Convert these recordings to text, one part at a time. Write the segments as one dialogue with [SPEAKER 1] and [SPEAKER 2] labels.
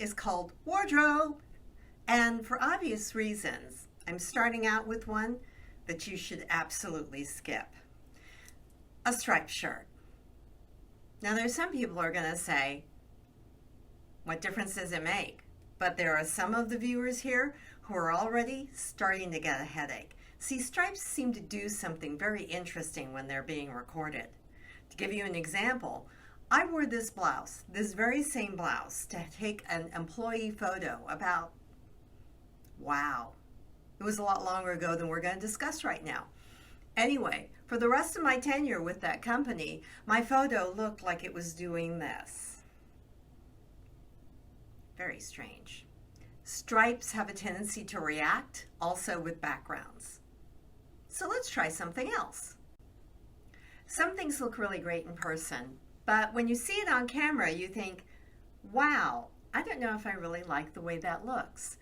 [SPEAKER 1] is called wardrobe, and for obvious reasons, I'm starting out with one that you should absolutely skip. A striped shirt. Now there's some people who are going to say, what difference does it make? But there are some of the viewers here who are already starting to get a headache. See, stripes seem to do something very interesting when they're being recorded. To give you an example, I wore this blouse, this very same blouse, to take an employee photo about, wow, it was a lot longer ago than we're going to discuss right now. Anyway, for the rest of my tenure with that company, my photo looked like it was doing this. Very strange. Stripes have a tendency to react also with backgrounds. So let's try something else. Some things look really great in person, but when you see it on camera, you think, wow, I don't know if I really like the way that looks.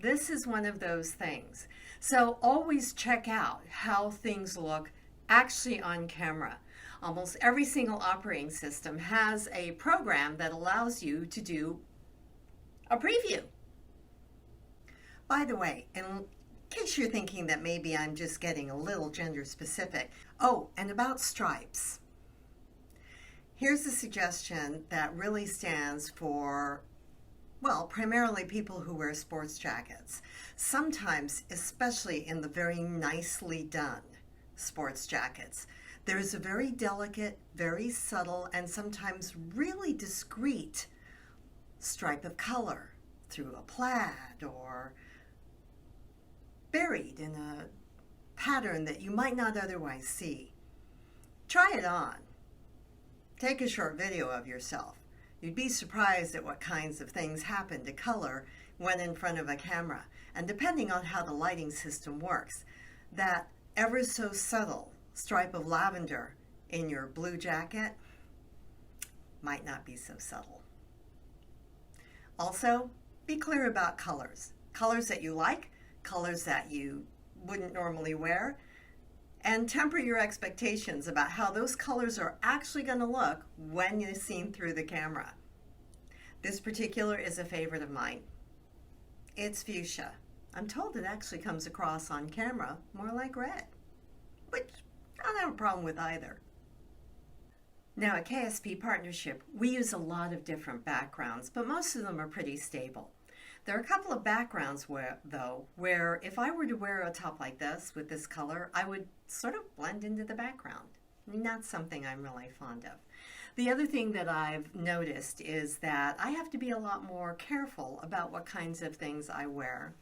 [SPEAKER 1] This is one of those things. So always check out how things look actually on camera. Almost every single operating system has a program that allows you to do a preview. By the way, in case you're thinking that maybe I'm just getting a little gender specific, oh, and about stripes. Here's a suggestion that really stands for, well, primarily people who wear sports jackets. Sometimes, especially in the very nicely done sports jackets, there's a very delicate, very subtle, and sometimes really discreet stripe of color through a plaid or buried in a pattern that you might not otherwise see. Try it on. Take a short video of yourself. You'd be surprised at what kinds of things happen to color when in front of a camera. And depending on how the lighting system works, that ever so subtle stripe of lavender in your blue jacket might not be so subtle. Also, be clear about colors. Colors that you like, colors that you wouldn't normally wear, and temper your expectations about how those colors are actually going to look when you're seen through the camera. This particular is a favorite of mine. It's fuchsia. I'm told it actually comes across on camera more like red, which I don't have a problem with either. Now at KSP Partnership, we use a lot of different backgrounds, but most of them are pretty stable. There are a couple of backgrounds where if I were to wear a top like this with this color, I would sort of blend into the background. Not something I'm really fond of. The other thing that I've noticed is that I have to be a lot more careful about what kinds of things I wear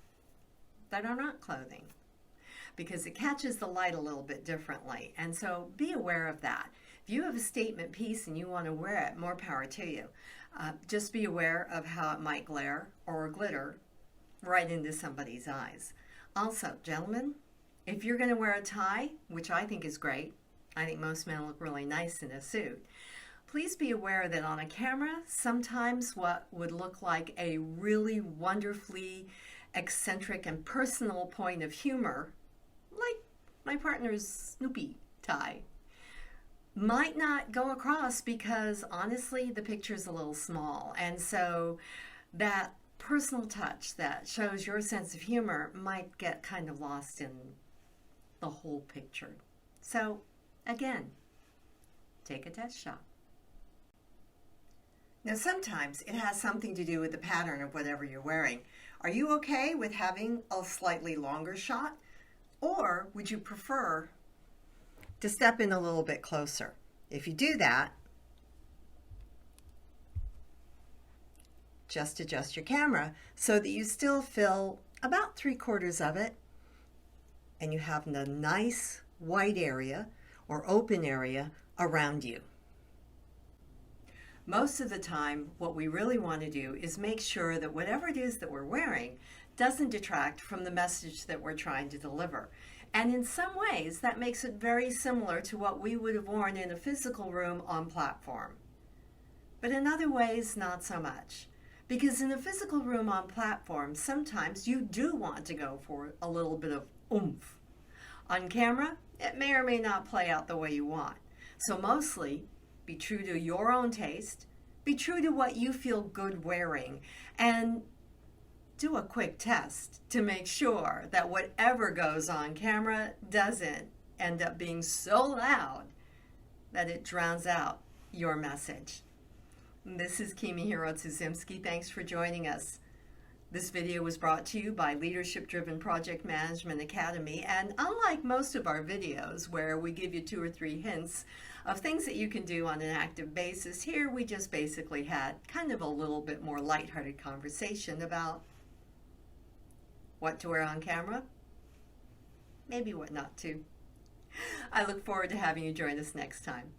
[SPEAKER 1] that are not clothing, because it catches the light a little bit differently, and so be aware of that. If you have a statement piece and you want to wear it, more power to you. Just be aware of how it might glare or glitter right into somebody's eyes. Also, gentlemen, if you're going to wear a tie, which I think is great, I think most men look really nice in a suit, please be aware that on a camera, sometimes what would look like a really wonderfully eccentric and personal point of humor, like my partner's Snoopy tie, might not go across because honestly the picture's a little small, and so that personal touch that shows your sense of humor might get kind of lost in the whole picture. So again, take a test shot. Now sometimes it has something to do with the pattern of whatever you're wearing. Are you okay with having a slightly longer shot, or would you prefer to step in a little bit closer? If you do that, just adjust your camera so that you still fill about 3/4 of it and you have a nice white area or open area around you. Most of the time, what we really want to do is make sure that whatever it is that we're wearing doesn't detract from the message that we're trying to deliver. And in some ways, that makes it very similar to what we would have worn in a physical room on platform. But in other ways, not so much. Because in a physical room on platform, sometimes you do want to go for a little bit of oomph. On camera, it may or may not play out the way you want. So mostly, be true to your own taste, Be true to what you feel good wearing, and do a quick test to make sure that whatever goes on camera doesn't end up being so loud that it drowns out your message. This is Kimi Thanks for joining us. This video was brought to you by Leadership Driven Project Management Academy, and unlike most of our videos where we give you 2 or 3 hints of things that you can do on an active basis, here we just basically had kind of a little bit more lighthearted conversation about what to wear on camera, maybe what not to. I look forward to having you join us next time.